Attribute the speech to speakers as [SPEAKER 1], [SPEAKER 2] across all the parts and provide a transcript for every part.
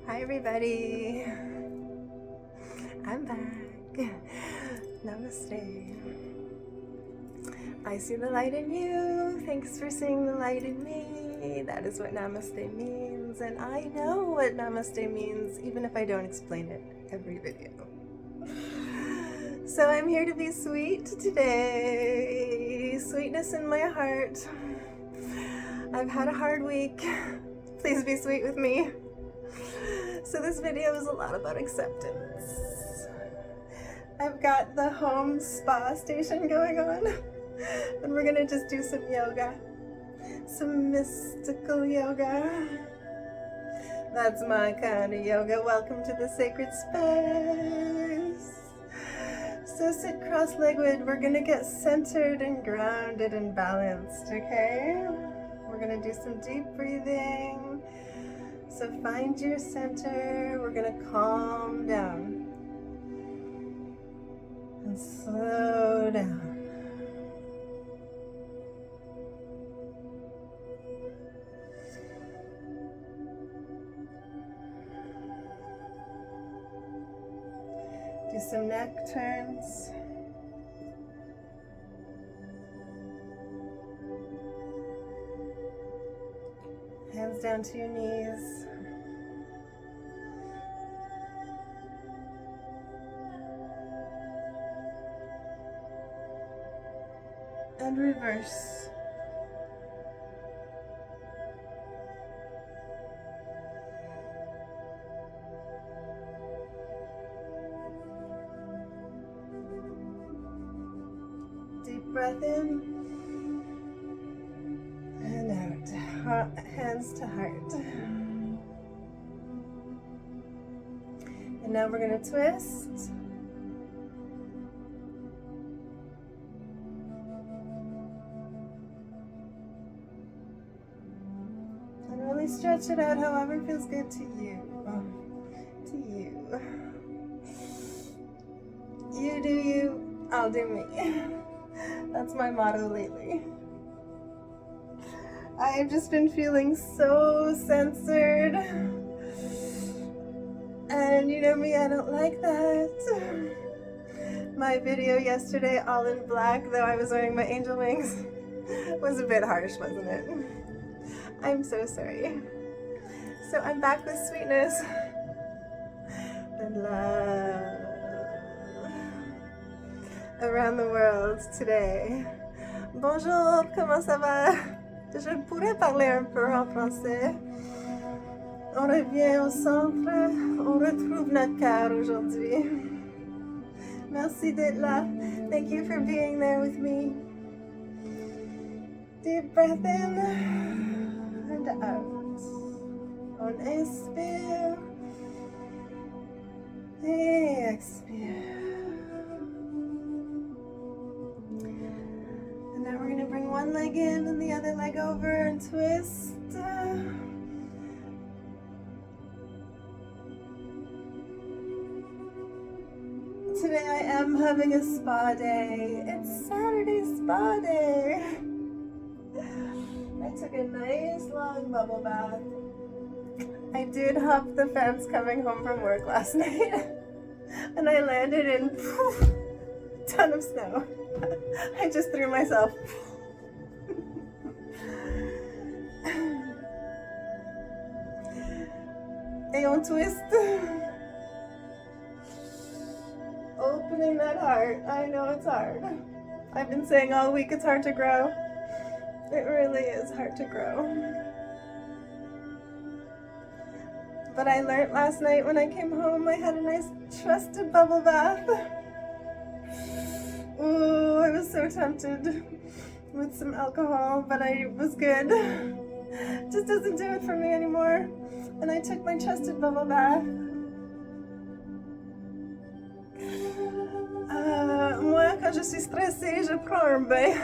[SPEAKER 1] Hi everybody, I'm back. Namaste. I see the light in you. Thanks for seeing the light in me. That is what Namaste means, and I know what Namaste means even if I don't explain it every video. So I'm here to be sweet today. Sweetness in my heart. I've had a hard week. Please be sweet with me. So this video is a lot about acceptance. I've got the home spa station going on, and we're gonna just do some yoga, some mystical yoga. That's my kind of yoga. Welcome to the sacred space. So sit cross-legged. We're gonna get centered and grounded and balanced, okay? We're gonna do some deep breathing. So find your center. We're gonna calm down and slow down. Do some neck turns. Hands down to your knees. And reverse. Deep breath in and out. Hands to heart. And now we're going to twist. And really stretch it out however feels good to you. To you. You do you, I'll do me. That's my motto lately. I've just been feeling so censored. And you know me, I don't like that. My video yesterday, all in black, though I was wearing my angel wings, was a bit harsh, wasn't it? I'm so sorry. So I'm back with sweetness and love around the world today. Bonjour, comment ça va? Je pourrais parler un peu en français. On revient au centre, on retrouve notre cœur aujourd'hui. Merci d'être là. Thank you for being there with me. Deep breath in and out. On inspire et expire. And now we're going to bring one leg in and the other leg over and twist. Today I am having a spa day. It's Saturday spa day. I took a nice long bubble bath. I did hop the fence coming home from work last night. And I landed in a ton of snow. I just threw myself. Et on twist. Opening that heart. I know it's hard. I've been saying all week it's hard to grow. It really is hard to grow. But I learned last night when I came home, I had a nice trusted bubble bath. Ooh, I was so tempted with some alcohol, but I was good. Just doesn't do it for me anymore. And I took my trusted bubble bath. Moi, quand je suis stressée, je prends un bain.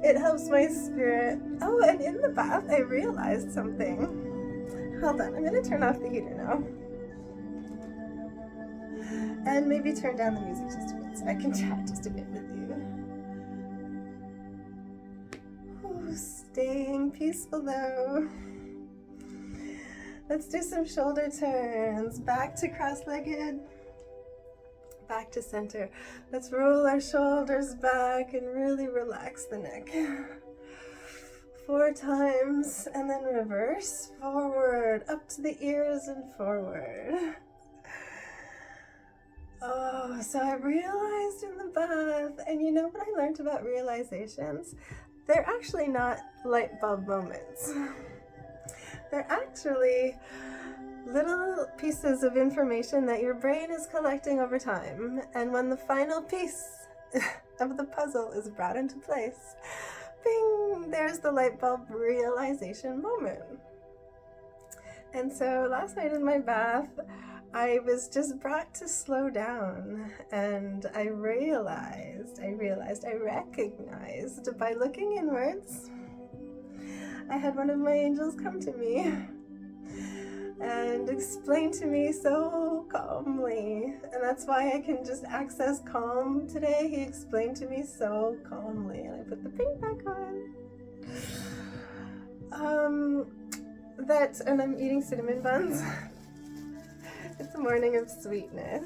[SPEAKER 1] It helps my spirit. Oh, and in the bath, I realized something. Hold on, I'm gonna turn off the heater now. And maybe turn down the music just a bit so I can chat just a bit with you. Ooh, staying peaceful though. Let's do some shoulder turns. Back to cross-legged. Back to center. Let's roll our shoulders back and really relax the neck. 4 times, and then reverse, forward, up to the ears and forward. Oh, so I realized in the bath, and you know what I learned about realizations? They're actually not light bulb moments. They're actually little pieces of information that your brain is collecting over time, and when the final piece of the puzzle is brought into place, bing, there's the light bulb realization moment. And so last night in my bath, I was just brought to slow down, and I recognized by looking inwards. I had one of my angels come to me and explain to me so calmly, and that's why I can just access calm today. He explained to me so calmly, and I put the pink back on. And I'm eating cinnamon buns. It's a morning of sweetness.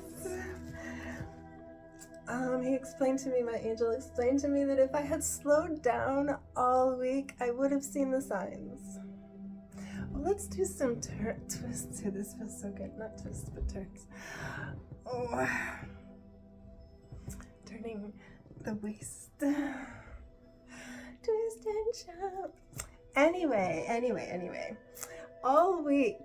[SPEAKER 1] He explained to me, my angel explained to me, that if I had slowed down all week, I would have seen the signs. Well, let's do some twists here. This feels so good. Not twists, but turns. Oh. Turning the waist. Twist and shout. Anyway. All week,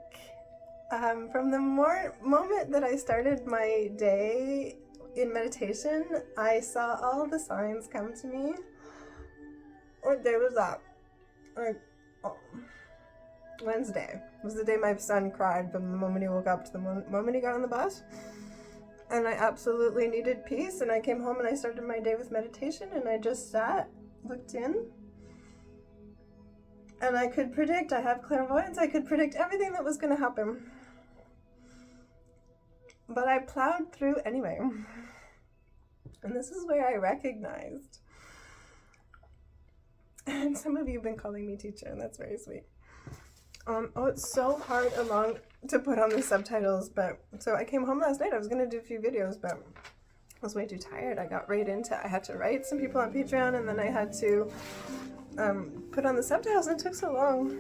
[SPEAKER 1] from the moment that I started my day in meditation, I saw all the signs come to me. What day was that? Wednesday was the day my son cried from the moment he woke up to the moment he got on the bus. And I absolutely needed peace, and I came home and I started my day with meditation, and I just sat, looked in, and I could predict. I have clairvoyance. I could predict everything that was going to happen. But I plowed through anyway. And this is where I recognized. And some of you have been calling me teacher, and that's very sweet. It's so hard to put on the subtitles, but so I came home last night. I was going to do a few videos, but I was way too tired. I got right into I had to write some people on Patreon, and then I had to put on the subtitles, and it took so long.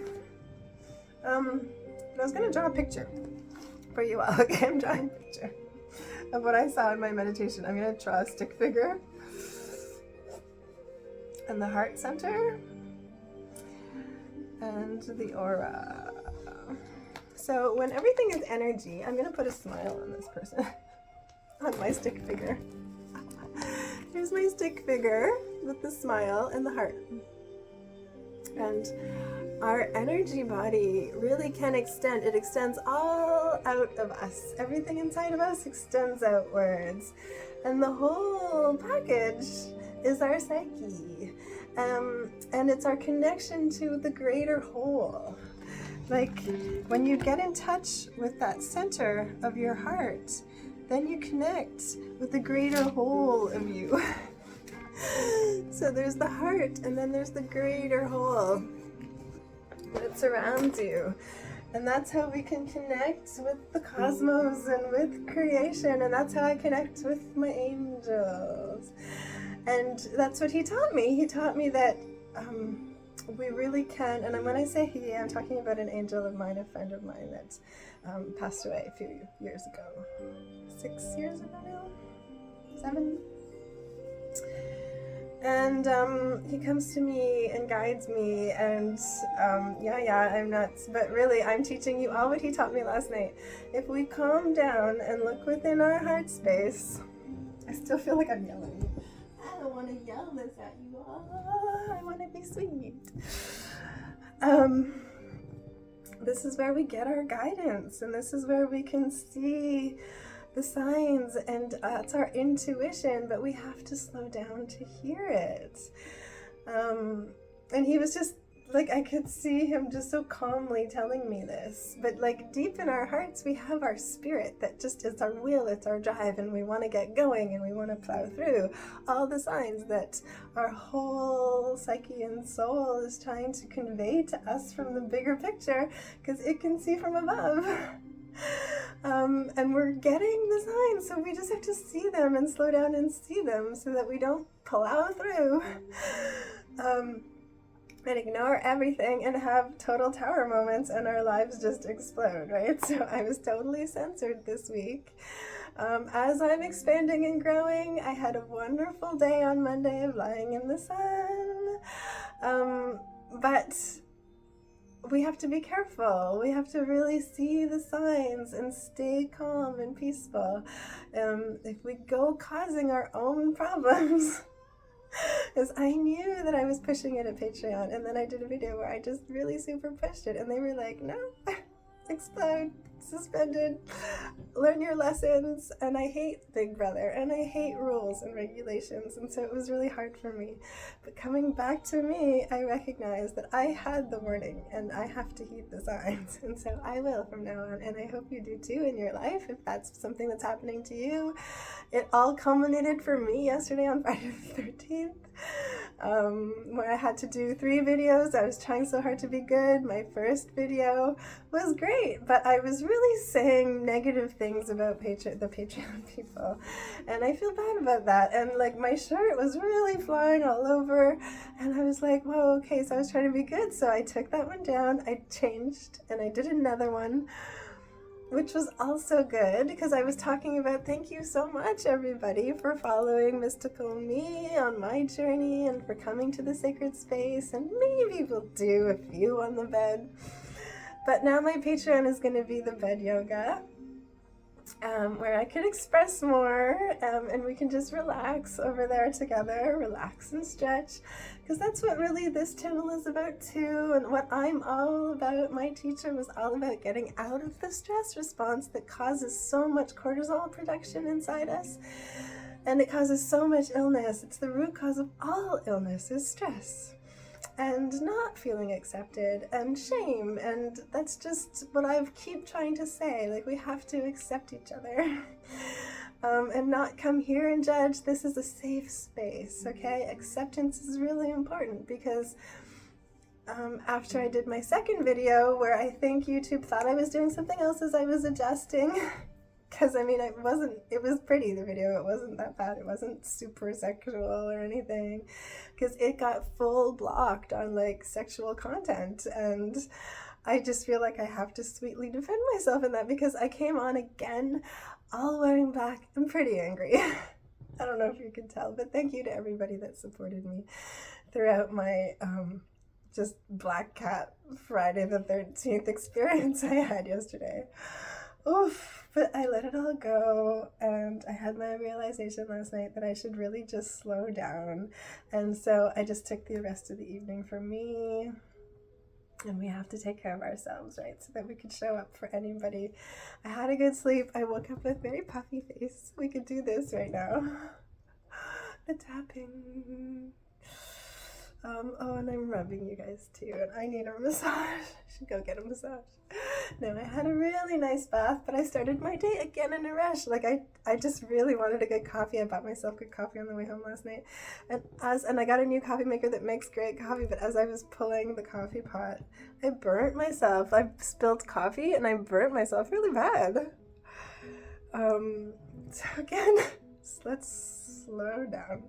[SPEAKER 1] I was going to draw a picture for you all. Okay, I'm drawing a picture of what I saw in my meditation. I'm going to draw a stick figure and the heart center and the aura. So when everything is energy, I'm going to put a smile on this person, on my stick figure. Here's my stick figure with the smile and the heart. And our energy body really can extend. It extends all out of us. Everything inside of us extends outwards. And the whole package is our psyche. And it's our connection to the greater whole. Like when you get in touch with that center of your heart, then you connect with the greater whole of you. So there's the heart, and then there's the greater whole that surrounds you. And that's how we can connect with the cosmos and with creation, and that's how I connect with my angels. And that's what he taught me. He taught me that we really can, and when I say he, I'm talking about an angel of mine, a friend of mine that passed away a few years ago. 6 years ago now? 7? And he comes to me and guides me, and I'm nuts, but really I'm teaching you all what he taught me last night. If we calm down and look within our heart space, I still feel like I'm yelling. I don't want to yell this at you all. I want to be sweet. This is where we get our guidance, and this is where we can see the signs, and it's our intuition, but we have to slow down to hear it. And he was just like I could see him just so calmly telling me this. But like deep in our hearts, we have our spirit that just is our will, it's our drive, and we want to get going and we want to plow through all the signs that our whole psyche and soul is trying to convey to us from the bigger picture, because it can see from above. And we're getting the signs, so we just have to see them and slow down and see them so that we don't plow through. And ignore everything and have total tower moments and our lives just explode, right? So I was totally censored this week. As I'm expanding and growing, I had a wonderful day on Monday of lying in the sun. But we have to be careful. We have to really see the signs and stay calm and peaceful. If we go causing our own problems, because I knew that I was pushing it at Patreon, and then I did a video where I just really super pushed it, and they were like, no, explode, suspended, learn your lessons. And I hate Big Brother, and I hate rules and regulations, and so it was really hard for me. But coming back to me, I recognized that I had the warning, and I have to heed the signs, and so I will from now on, and I hope you do too in your life, if that's something that's happening to you. It all culminated for me yesterday on Friday the 13th, where I had to do 3 videos. I was trying so hard to be good. My first video was great, but I was really saying negative things about the Patreon people, and I feel bad about that. And like my shirt was really flying all over, and I was like, whoa, okay, so I was trying to be good, so I took that one down, I changed, and I did another one, which was also good, because I was talking about thank you so much, everybody, for following Mystical Me on my journey and for coming to the sacred space, and maybe we'll do a few on the bed. But now my Patreon is going to be the bed yoga, where I can express more, and we can just relax over there together, relax and stretch, because that's what really this channel is about too, and what I'm all about. My teacher was all about getting out of the stress response that causes so much cortisol production inside us, and it causes so much illness. It's the root cause of all illness, is stress. And not feeling accepted, and shame, and that's just what I keep trying to say. Like, we have to accept each other, and not come here and judge. This is a safe space, okay? Acceptance is really important, because after I did my second video, where I think YouTube thought I was doing something else as I was adjusting, because I mean, it was pretty, the video, it wasn't that bad, it wasn't super sexual or anything, because it got full blocked on like sexual content, and I just feel like I have to sweetly defend myself in that, because I came on again all wearing black. I'm pretty angry. I don't know if you can tell, but thank you to everybody that supported me throughout my just Black Cat Friday the 13th experience I had yesterday. Oof. But I let it all go, and I had my realization last night that I should really just slow down. And so I just took the rest of the evening for me, and we have to take care of ourselves, right? So that we could show up for anybody. I had a good sleep. I woke up with very puffy face. We could do this right now. The tapping. Oh, and I'm rubbing you guys too, and I need a massage. I should go get a massage. No, I had a really nice bath, but I started my day again in a rush. Like, I just really wanted a good coffee. I bought myself good coffee on the way home last night. And I got a new coffee maker that makes great coffee, but as I was pulling the coffee pot, I burnt myself. I spilled coffee, and I burnt myself really bad. So again, let's slow down.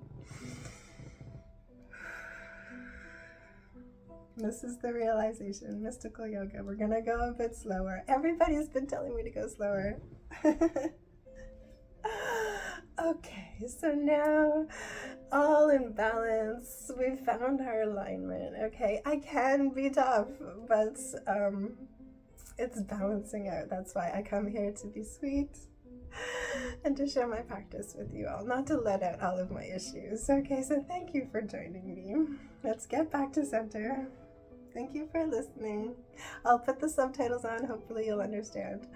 [SPEAKER 1] This is the realization, mystical yoga. We're gonna go a bit slower. Everybody's been telling me to go slower. Okay, so now all in balance. We've found our alignment. Okay, I can be tough, but it's balancing out. That's why I come here to be sweet and to share my practice with you all, not to let out all of my issues. Okay, so thank you for joining me. Let's get back to center. Thank you for listening. I'll put the subtitles on. Hopefully you'll understand.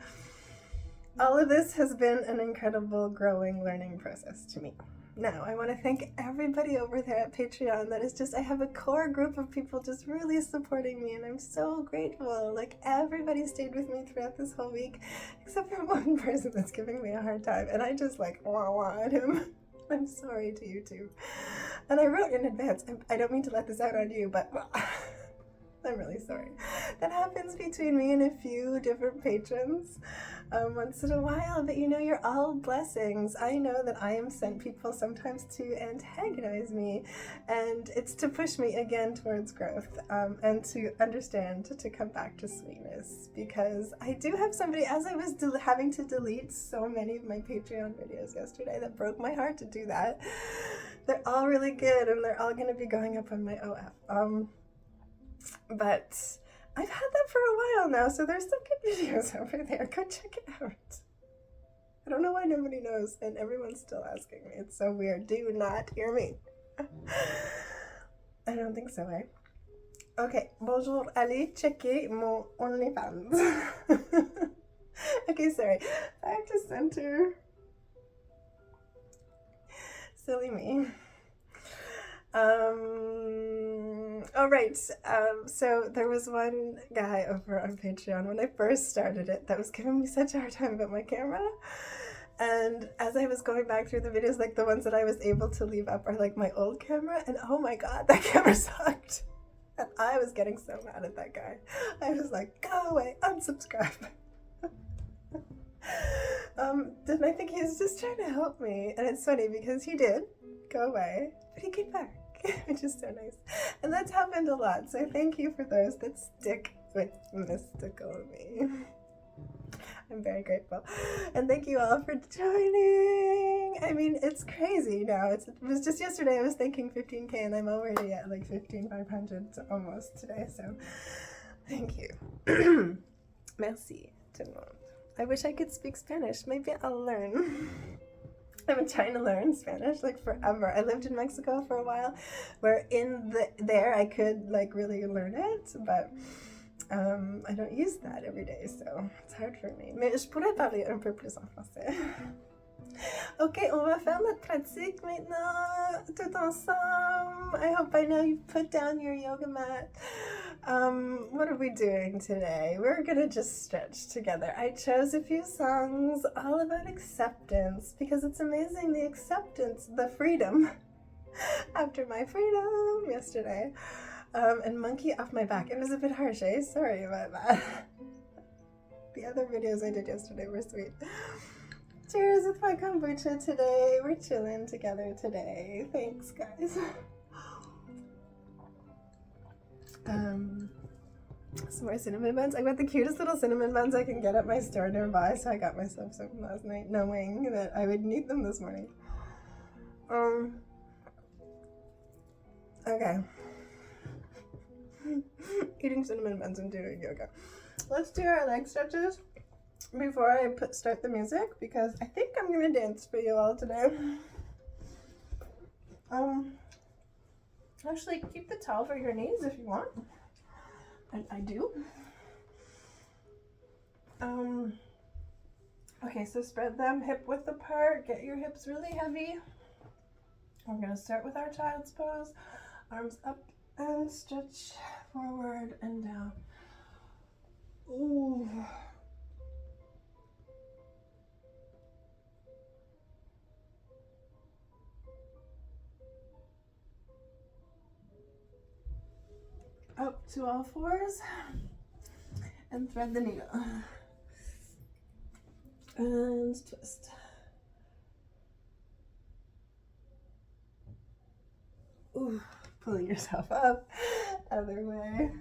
[SPEAKER 1] All of this has been an incredible growing, learning process to me. Now, I want to thank everybody over there at Patreon that is just, I have a core group of people just really supporting me, and I'm so grateful. Like, everybody stayed with me throughout this whole week, except for one person that's giving me a hard time, and I just like wah at him. I'm sorry to you too. And I wrote in advance, I don't mean to let this out on you, but I'm really sorry. That happens between me and a few different patrons once in a while, but you know, you're all blessings. I know that I am sent people sometimes to antagonize me, and it's to push me again towards growth, and to understand to come back to sweetness, because I do have somebody, as I was having to delete so many of my Patreon videos yesterday, that broke my heart to do that. They're all really good, and they're all going to be going up on my OF. But I've had them for a while now, so there's some good videos over there. Go check it out. I don't know why nobody knows, and everyone's still asking me. It's so weird. Do not hear me. I don't think so, eh? Okay, bonjour. Allez checker mon OnlyFans. Okay, sorry. Back to center. Silly me. Alright, so there was one guy over on Patreon when I first started it that was giving me such a hard time about my camera, and as I was going back through the videos, like the ones that I was able to leave up are like my old camera, and oh my god, that camera sucked, and I was getting so mad at that guy. I was like, go away, unsubscribe. Didn't I think he was just trying to help me, and it's funny because he did go away, but he came back, which is so nice. And that's happened a lot, so thank you for those that stick with Mystical Me. I'm very grateful. And thank you all for joining. I mean, it's crazy now. It was just yesterday I was thinking 15K, and I'm already at like 15,500 almost today, so thank you. Merci tout le monde. I wish I could speak Spanish. Maybe I'll learn. I've been trying to learn Spanish like forever. I lived in Mexico for a while, where there I could like really learn it, but I don't use that every day, so it's hard for me. Mais je pourrais parler un peu plus en français. Ok, on va faire notre pratique maintenant, tout ensemble. I hope by now you've put down your yoga mat. What are we doing today? We're gonna just stretch together. I chose a few songs all about acceptance, because it's amazing, the acceptance, the freedom after my freedom yesterday. And monkey off my back. It was a bit harsh, eh? Sorry about that. The other videos I did yesterday were sweet. Cheers with my kombucha today. We're chilling together today. Thanks, guys. Some more cinnamon buns. I got the cutest little cinnamon buns I can get at my store nearby, so I got myself some last night, knowing that I would need them this morning. Okay. Eating cinnamon buns and doing yoga. Let's do our leg stretches before I start the music, because I think I'm gonna dance for you all today. Actually, keep the towel for your knees if you want. And I do. Okay, so spread them hip width apart. Get your hips really heavy. We're gonna start with our child's pose. Arms up and stretch forward and down. Ooh. Up to all fours and thread the needle. And twist. Ooh, pulling yourself up. Other way.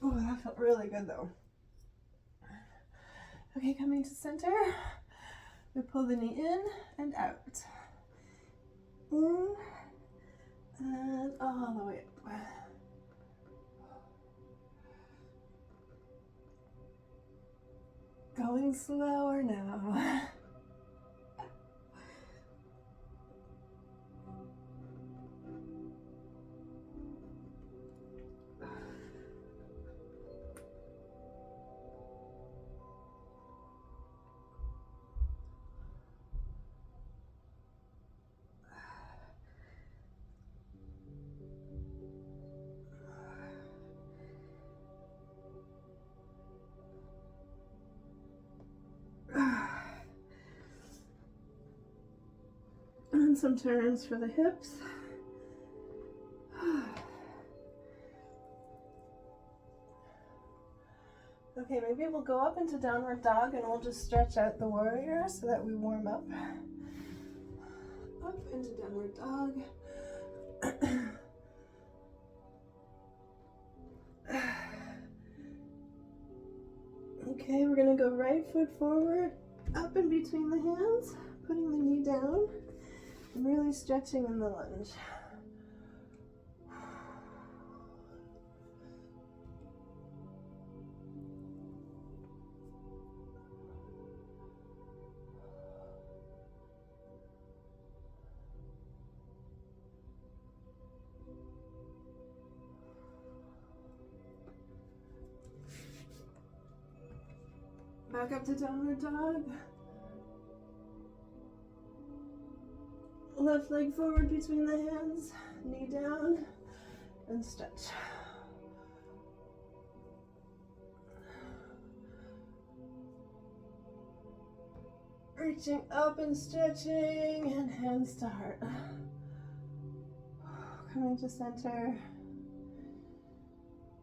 [SPEAKER 1] Ooh, that felt really good though. Okay, coming to center. We pull the knee in and out. In and all the way up. Going slower now. some turns for the hips. Okay, maybe we'll go up into downward dog and we'll just stretch out the warrior so that we warm up. Up into downward dog. Okay, we're gonna go right foot forward, up in between the hands, putting the knee down, and really stretching in the lunge. Back up to downward dog. Left leg forward between the hands, knee down, and stretch. Reaching up and stretching, and hands to heart. Coming to center,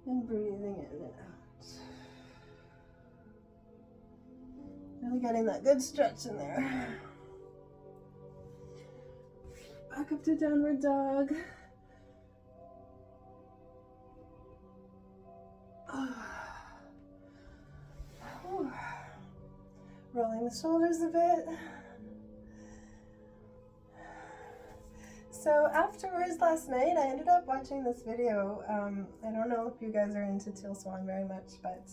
[SPEAKER 1] and breathing in and out. Really getting that good stretch in there. Back up to downward dog. Rolling the shoulders a bit. So afterwards last night, I ended up watching this video. I don't know if you guys are into Teal Swan very much, but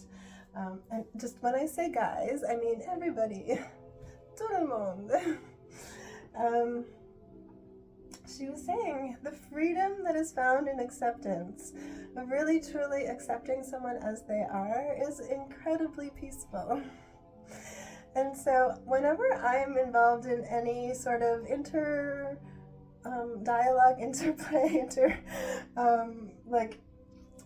[SPEAKER 1] and just when I say guys, I mean everybody. Tout le monde. She was saying the freedom that is found in acceptance, of really truly accepting someone as they are, is incredibly peaceful. And so whenever I'm involved in any sort of dialogue, interplay, like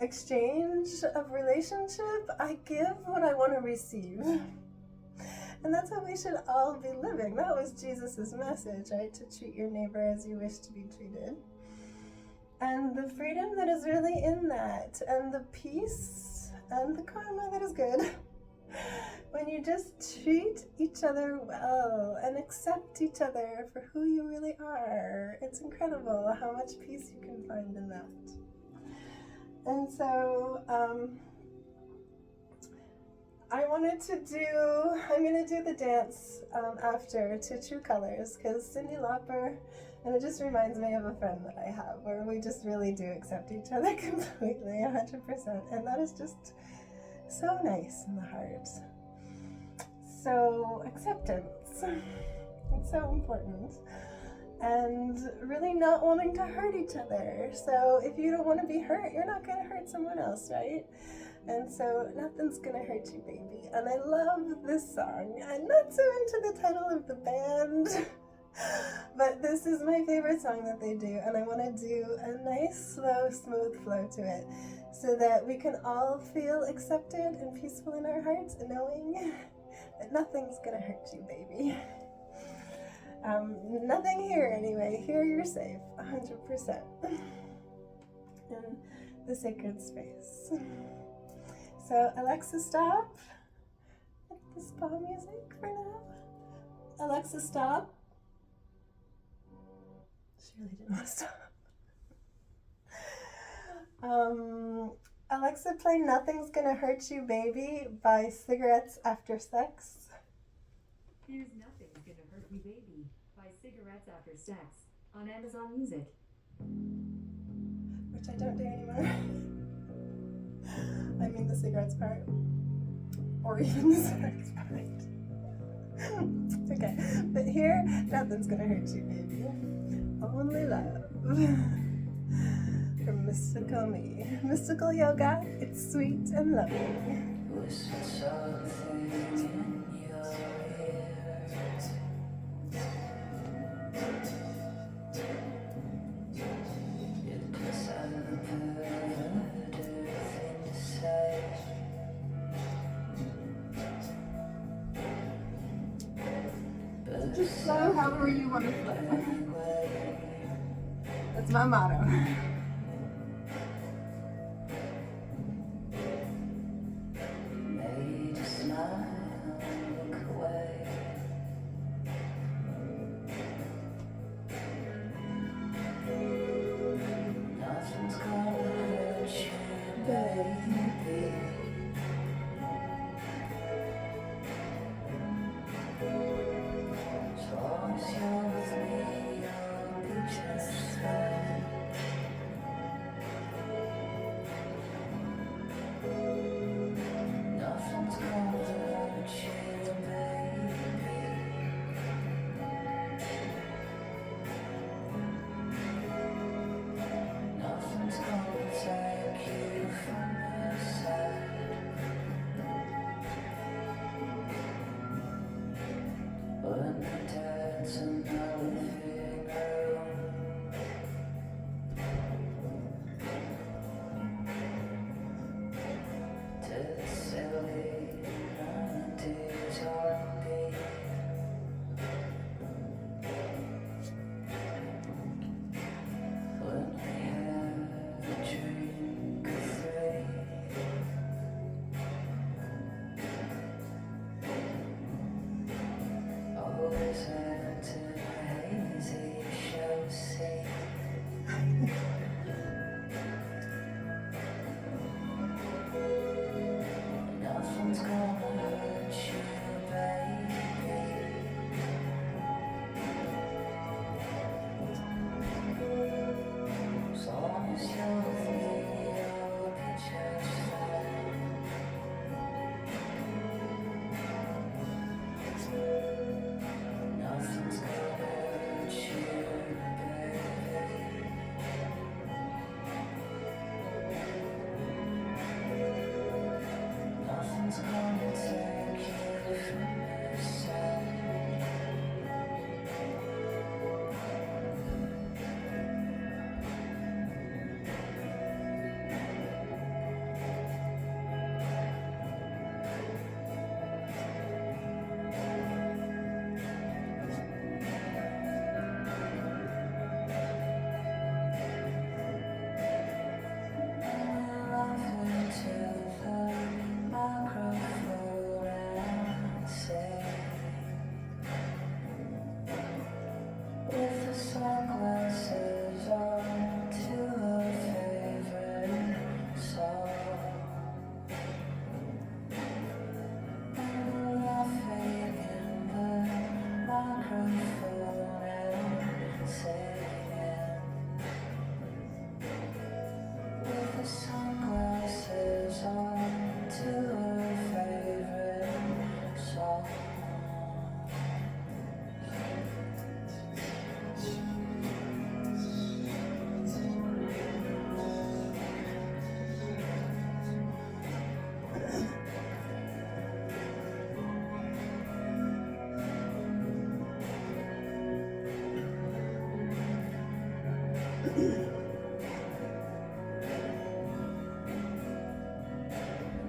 [SPEAKER 1] exchange of relationship, I give what I want to receive. And that's how we should all be living. That was Jesus's message, right? To treat your neighbor as you wish to be treated. And the freedom that is really in that, and the peace and the karma that is good, when you just treat each other well and accept each other for who you really are, it's incredible how much peace you can find in that. And so, I'm going to do the dance after to True Colors, because Cyndi Lauper, and it just reminds me of a friend that I have, where we just really do accept each other completely, 100%, and that is just so nice in the heart. So, acceptance, it's so important, and really not wanting to hurt each other. So if you don't want to be hurt, you're not going to hurt someone else, right? And so nothing's gonna hurt you, baby. And I love this song. I'm not so into the title of the band, but this is my favorite song that they do, and I want to do a nice, slow, smooth flow to it so that we can all feel accepted and peaceful in our hearts, and knowing that nothing's gonna hurt you, baby. Nothing here anyway. Here you're safe, 100%. In the sacred space. So Alexa, stop. The spa music for now. Alexa, stop. She really didn't want to stop. Alexa, play Nothing's Gonna Hurt You, Baby by Cigarettes After Sex.
[SPEAKER 2] Here's Nothing's Gonna Hurt You, Baby by Cigarettes After Sex on Amazon Music.
[SPEAKER 1] Which I don't do anymore. I mean the cigarettes part. Or even the cigarettes part. Okay, but here, nothing's gonna hurt you, baby. Only love. From Mystical Me. Mystical yoga, it's sweet and loving.
[SPEAKER 3] Whisper something in your ear. It puts out the pervert inside.
[SPEAKER 1] Just flow however you want to flow. my motto.
[SPEAKER 3] Made a smile look away. Nothing's gonna hurt you, baby. As long as you're with me, I'll be just fine. Nothing's gonna hurt you, baby. Nothing's gonna take you from my side. When my dad's in the living room, to the silly 90s R&B. When we have a drink or three, always acting hazy, show see. Nothing's gonna hurt you, baby. As long as you're with me, I'll be just fine. Nothing's gonna hurt you, baby. Nothing's gonna take you from my side. Laughing to the microphone and say, with the sunglasses on to a favorite song. I'm laughing in the microphone and saying, with the sunglasses on to a favorite song.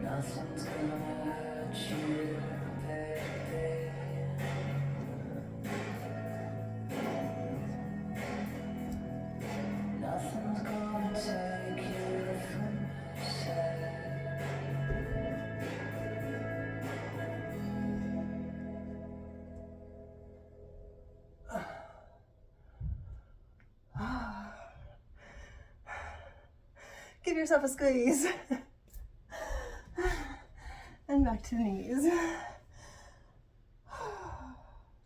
[SPEAKER 3] Nothing's gonna hurt you, baby. Nothing's gonna take you from my side.
[SPEAKER 1] Give yourself a squeeze. And back to the knees.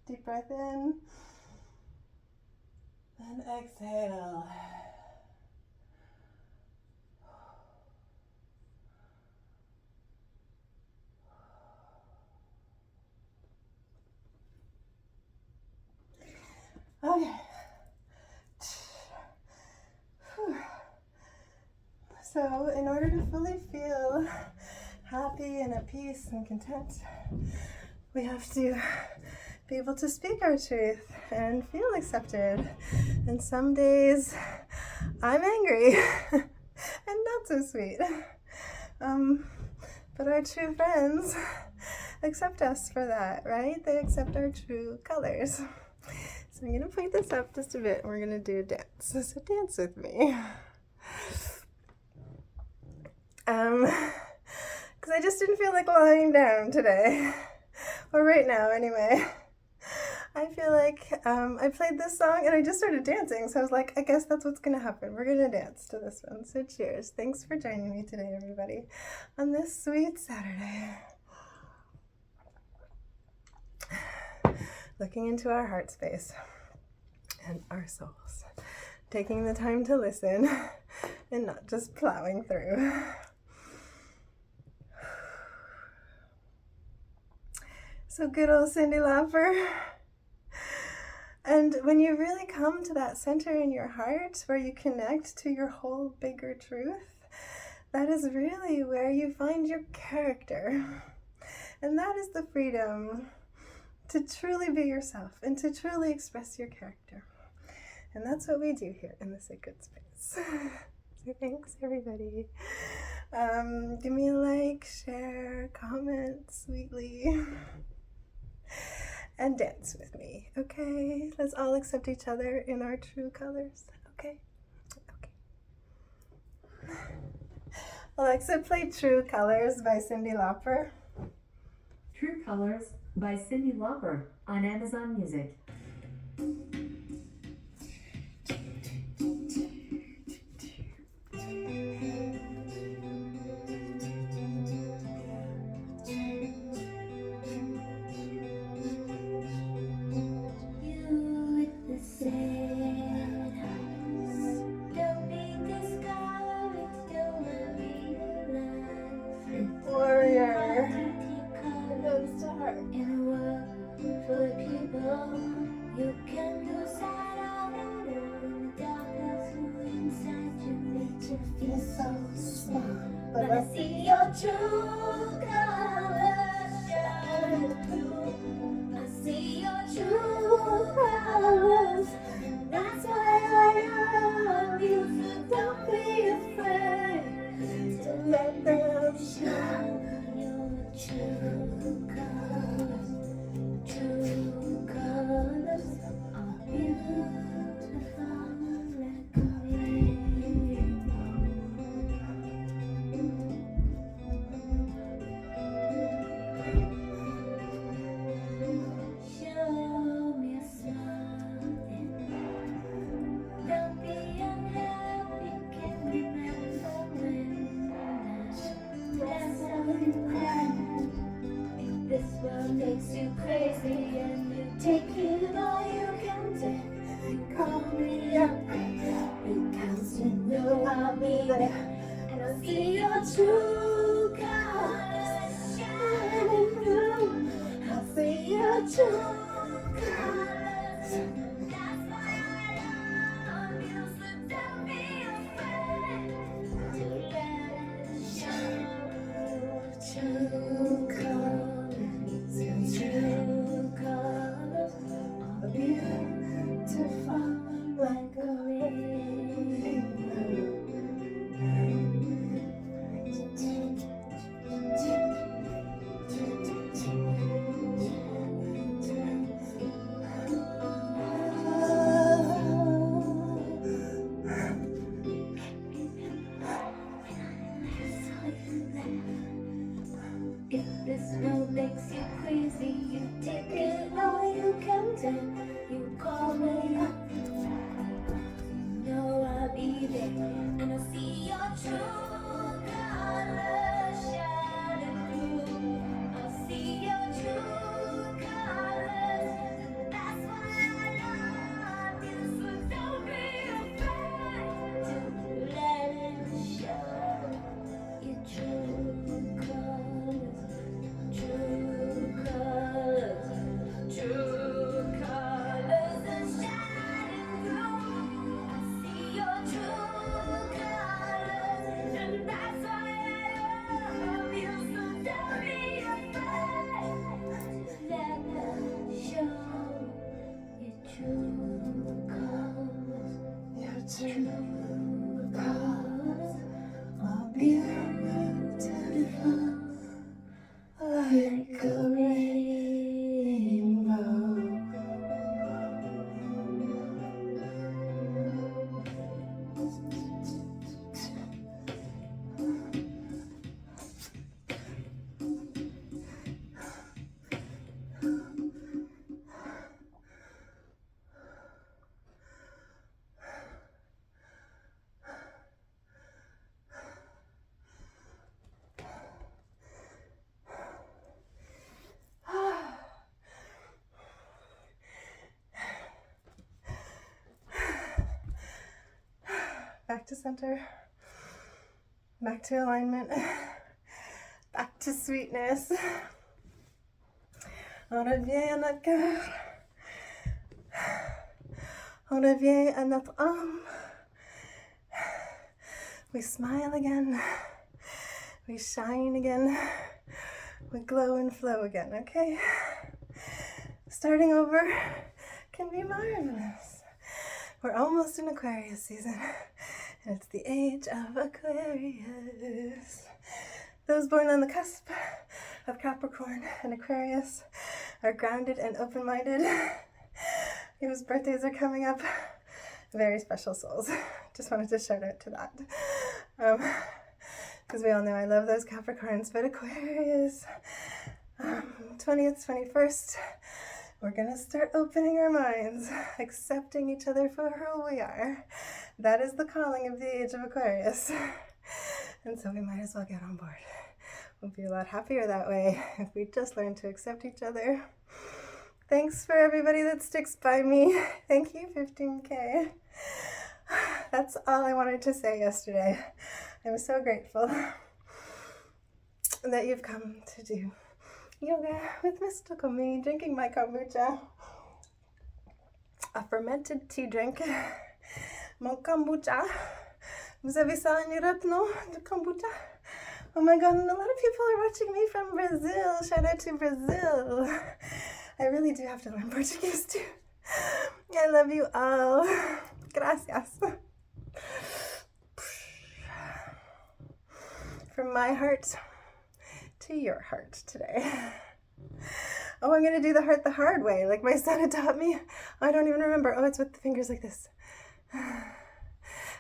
[SPEAKER 1] Deep breath in. And exhale. Okay. So, in order to fully feel happy and at peace and content, we have to be able to speak our truth and feel accepted. And some days I'm angry and not so sweet. But our true friends accept us for that, right? They accept our true colors. So I'm gonna point this up just a bit and we're gonna do a dance. So dance with me. Because I just didn't feel like lying down today. Or right now, anyway. I feel like I played this song and I just started dancing. So I was like, I guess that's what's going to happen. We're going to dance to this one. So cheers. Thanks for joining me today, everybody, on this sweet Saturday. Looking into our heart space and our souls. Taking the time to listen and not just plowing through. So good old Cyndi Lauper. And when you really come to that center in your heart where you connect to your whole bigger truth, that is really where you find your character. And that is the freedom to truly be yourself and to truly express your character. And that's what we do here in the Sacred Space. So thanks, everybody. Give me a like, share, comment sweetly. And dance with me, okay? Let's all accept each other in our true colors, okay? Okay. Alexa, play True Colors by Cyndi Lauper.
[SPEAKER 2] True Colors by Cyndi Lauper on Amazon Music.
[SPEAKER 3] You can lose sight of it in the darkness inside you make you feel so small. But I see your true colors shine through. I see your true colors. That's why I love you. So don't be afraid to let them shine. Your true colors. True colors are beautiful like a rainbow. Show me something. Don't be unhappy. Can remember when that's how you cry. This world makes you crazy and you take it all you can take. You call me up, because you know I'll be there. And I'll see your true colors shining through. I'll see your true colors. That's why I love you, so don't be afraid to let it show. True colors. True colors are beautiful like a rainbow. If this world makes you crazy, you take it all you can take. You call me up, you know I'll be there. And I'll see your true colors shining through. I'll see your true colors. That's why I love you, so don't be afraid to let it show. Your true colors. True colors, true colors are shining through. I see your true colors, and that's why I love you. So don't be afraid. Let them show your true colors. Your true colors are beautiful. Like a rainbow.
[SPEAKER 1] to center, back to alignment, back to sweetness. On revient à notre cœur, on revient à notre âme. We smile again, we shine again, we glow and flow again, okay? Starting over can be marvelous. We're almost in Aquarius season, and it's the age of Aquarius. Those born on the cusp of Capricorn and Aquarius are grounded and open-minded, whose birthdays are coming up. Very special souls. Just wanted to shout out to that. Because we all know I love those Capricorns, but Aquarius, 20th, 21st, we're going to start opening our minds, accepting each other for who we are. That is the calling of the age of Aquarius. And so we might as well get on board. We'll be a lot happier that way if we just learn to accept each other. Thanks for everybody that sticks by me. Thank you, 15K. That's all I wanted to say yesterday. I'm so grateful that you've come to do yoga with Mystical Me, drinking my kombucha, a fermented tea drink. Mon kombucha. Vous avez ça en Europe, no? The kombucha? Oh my god, and a lot of people are watching me from Brazil. Shout out to Brazil. I really do have to learn Portuguese too. I love you all. Gracias. From my heart to your heart today. Oh, I'm going to do the heart the hard way, like my son had taught me. I don't even remember. Oh, it's with the fingers like this. And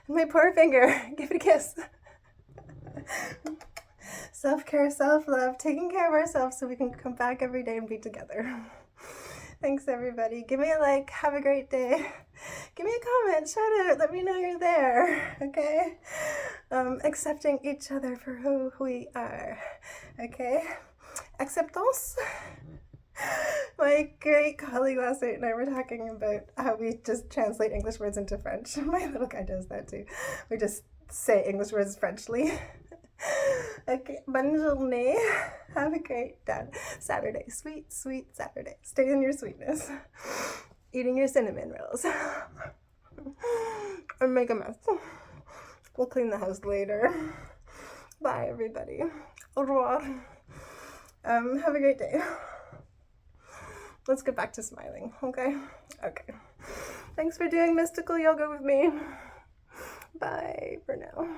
[SPEAKER 1] my poor finger. Give it a kiss. Self-care, self-love, taking care of ourselves so we can come back every day and be together. Thanks, everybody. Give me a like. Have a great day. Give me a comment. Shout out. Let me know you're there. Okay? Accepting each other for who we are. Okay? Acceptance. My great colleague last night and I were talking about how we just translate English words into French. My little guy does that too. We just say English words Frenchly. Okay, bonne journée. Have a great Saturday. Sweet, sweet Saturday. Stay in your sweetness. Eating your cinnamon rolls. Or make a mess. We'll clean the house later. Bye, everybody. Au revoir. Have a great day. Let's get back to smiling, okay? Okay. Thanks for doing mystical yoga with me. Bye for now.